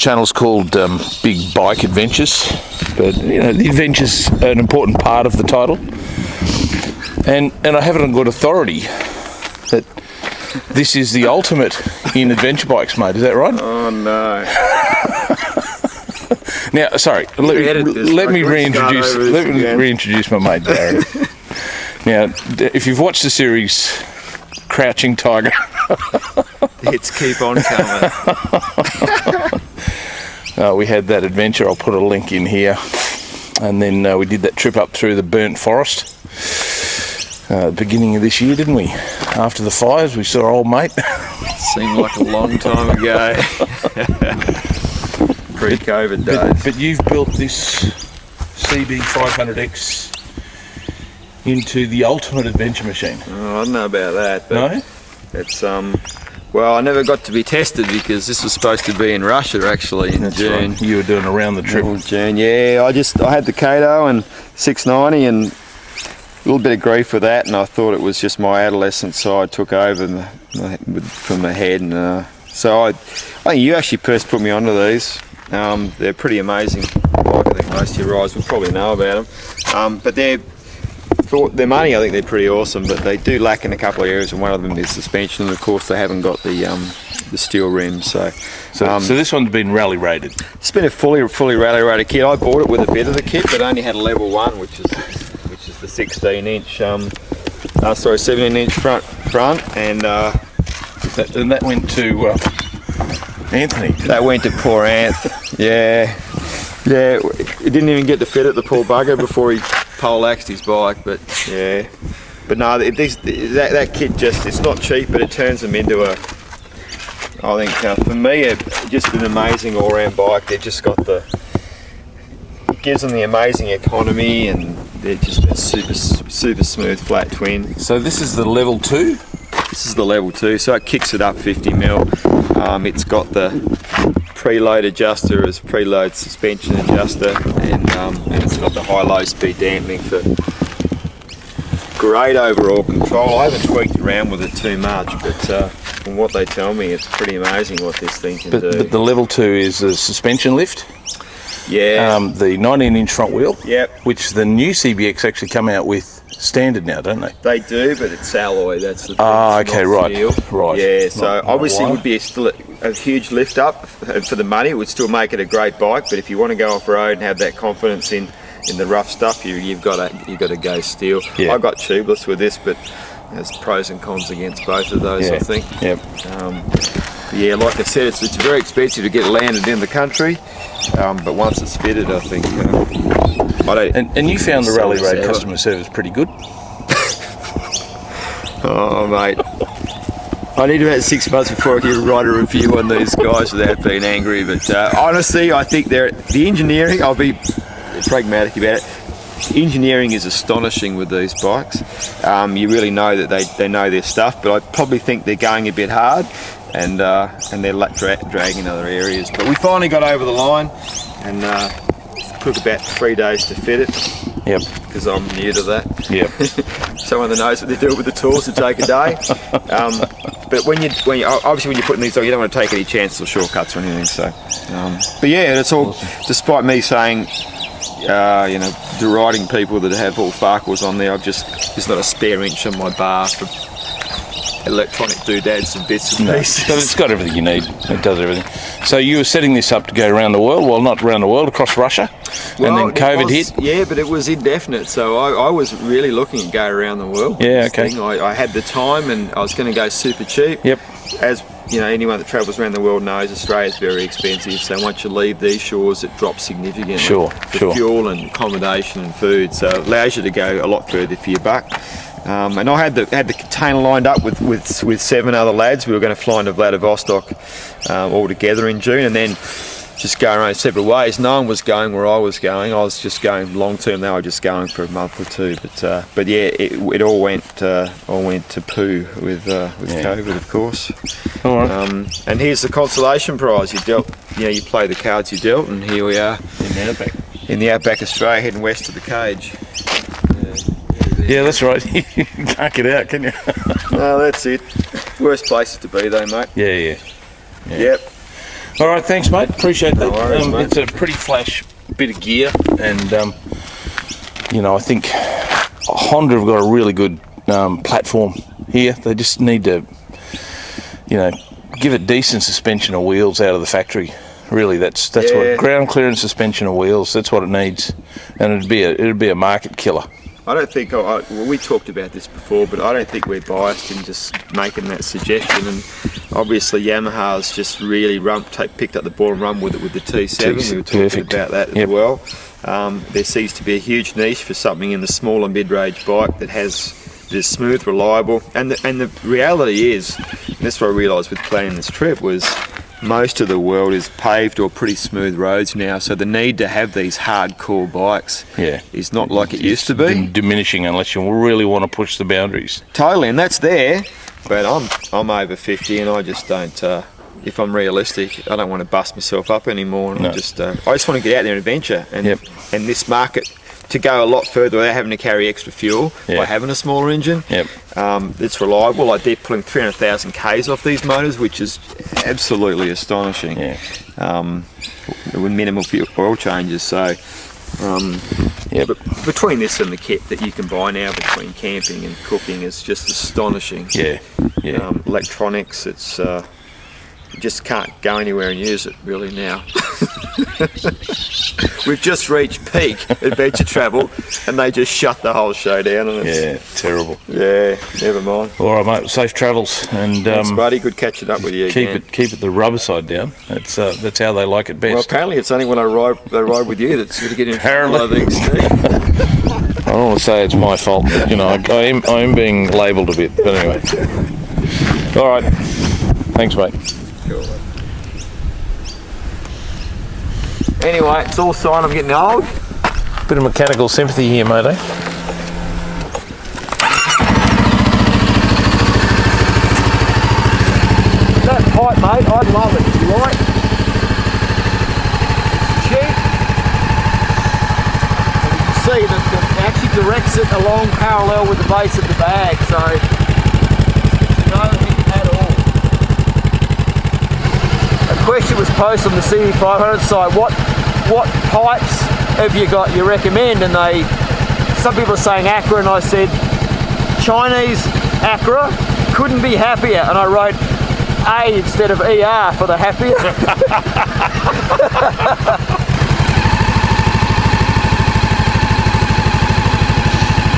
channel's called Big Bike Adventures, but you know, the adventure's an important part of the title. And I have it on good authority that this is the ultimate in adventure bikes, mate. Is that right? Oh no. Now, sorry, let me reintroduce my mate, Darren. Now, if you've watched the series Crouching Tiger, the hits keep on coming. We had that adventure. I'll put a link in here. And then we did that trip up through the burnt forest. Beginning of this year, didn't we? After the fires, we saw our old mate. Seemed like a long time ago. Pre-COVID days. But you've built this CB500X into the ultimate adventure machine. Oh, I don't know about that. But no? It's well, I never got to be tested because this was supposed to be in Russia actually in June. Right. You were doing around the trip. Oh, June, yeah. I had the Kato and 690 and a little bit of grief with that, and I thought it was just my adolescent side took over from the head, and so I think you actually first put me onto these. They're pretty amazing. I think most of your riders will probably know about them, but for their money, I think they're pretty awesome. But they do lack in a couple of areas, and one of them is suspension, and of course they haven't got the steel rims. So this one's been rally rated. It's been a fully rally rated kit. I bought it with a bit of the kit, but only had a level 1, which is the 16-inch, 17-inch front, and that went to Anthony. That went to poor Anth. Yeah. It didn't even get to fit it, the poor bugger, before he poleaxed his bike. But yeah, but no, that kit it's not cheap, but it turns them into I think for me, just an amazing all-round bike. They've just got gives them the amazing economy, and they're just a super smooth flat twin. So this is the level 2? This is the level 2, so it kicks it up 50 mil. It's got the preload adjuster as preload suspension adjuster, and it's got the high-low speed dampening for great overall control. I haven't tweaked around with it too much, but from what they tell me, it's pretty amazing what this thing can do. But the level 2 is a suspension lift? Yeah. The 19-inch front wheel? Yep. Which the new CBX actually come out with standard now, don't they? They do, but it's alloy. That's the thing. Okay, right. Steel. Right. Yeah, so obviously it would be still a huge lift up for the money. It would still make it a great bike, but if you want to go off road and have that confidence in the rough stuff, you've got to go steel. Yeah. I got tubeless with this, but there's pros and cons against both of those, I think. Yep. Yeah, like I said, it's very expensive to get landed in the country, but once it's fitted, I think. And you found the Rally Road customer service pretty good? Oh, mate. I need about 6 months before I can write a review on these guys without being angry, but honestly, I think the engineering, I'll be pragmatic about it. Engineering is astonishing with these bikes. You really know that they know their stuff, but I probably think they're going a bit hard, and they're dragging other areas. But we finally got over the line, and took about 3 days to fit it. Yep. Because I'm new to that. Yep. Someone that knows what they do with the tools to take a day. But when you obviously when you're putting these on, you don't want to take any chances or shortcuts or anything. So, but yeah, it's all. Despite me saying, deriding people that have all Farquhars on there, there's not a spare inch on my bar for electronic doodads and bits and pieces. But it's got everything you need. It does everything. So you were setting this up to go around the world. Well, not around the world, across Russia. Well, and then COVID hit. Yeah, but it was indefinite. So I was really looking at going around the world. Yeah, okay. I had the time, and I was going to go super cheap. Yep. As you know, anyone that travels around the world knows Australia's very expensive. So once you leave these shores, it drops significantly. Sure. Fuel and accommodation and food. So it allows you to go a lot further for your buck. And I had the container lined up with 7 other lads. We were going to fly into Vladivostok all together in June, and then just go around separate ways. No one was going where I was going. I was just going long term. They were just going for a month or two. But yeah, it all went to poo with COVID, of course. All right. And here's the consolation prize. You play the cards you dealt, and here we are in the outback Australia, heading west to the cage. Yeah, that's right. You can't get out, can you? No, that's it. Worst places to be though, mate. Yeah. Yep. All right, thanks, mate. Appreciate that. No worries, mate. It's a pretty flash bit of gear, and you know, I think Honda have got a really good platform here. They just need to, you know, give it decent suspension of wheels out of the factory. Really, that's what ground clearance suspension of wheels. That's what it needs, and it'd be a market killer. I don't think, well, we talked about this before, but I don't think we're biased in just making that suggestion. And obviously Yamaha's just really picked up the ball and run with it with the T7. We were talking about that as well. There seems to be a huge niche for something in the smaller mid-range bike that is smooth, reliable. And the reality is, and that's what I realised with planning this trip, was most of the world is paved or pretty smooth roads now, so the need to have these hardcore bikes is not like it used to be. Diminishing unless you really want to push the boundaries. Totally, and that's there, but I'm over 50 and I just don't, if I'm realistic, I don't want to bust myself up anymore. And I just want to get out there and adventure, and this market, to go a lot further without having to carry extra fuel by having a smaller engine. It's reliable. I did pulling 300,000 Ks off these motors, which is absolutely astonishing. With minimal fuel oil changes. So, but between this and the kit that you can buy now between camping and cooking is just astonishing. Electronics, it's you just can't go anywhere and use it really now. We've just reached peak adventure travel and they just shut the whole show down, and it's terrible. Never mind. All right, mate, safe travels, and thanks, buddy, good catching up with you again. Keep it the rubber side down. That's how they like it best. Well, apparently it's only when they ride with you that's going to get in apparently. All things. I don't want to say it's my fault, but you know, I am being labelled a bit, but anyway. All right, thanks, mate. Cool. Anyway, it's all sign of getting old. Bit of mechanical sympathy here, mate, eh? That pipe, mate, I love it. It's light, cheap, and you can see that it actually directs it along parallel with the base of the bag, so no hit at all. A question was posted on the CB500 site, what pipes have you got you recommend? And some people are saying Acura, and I said Chinese Acura, couldn't be happier, and I wrote A instead of ER for the happier.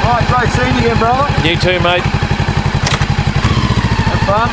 Alright, great seeing you again, brother. You too, mate. Have fun.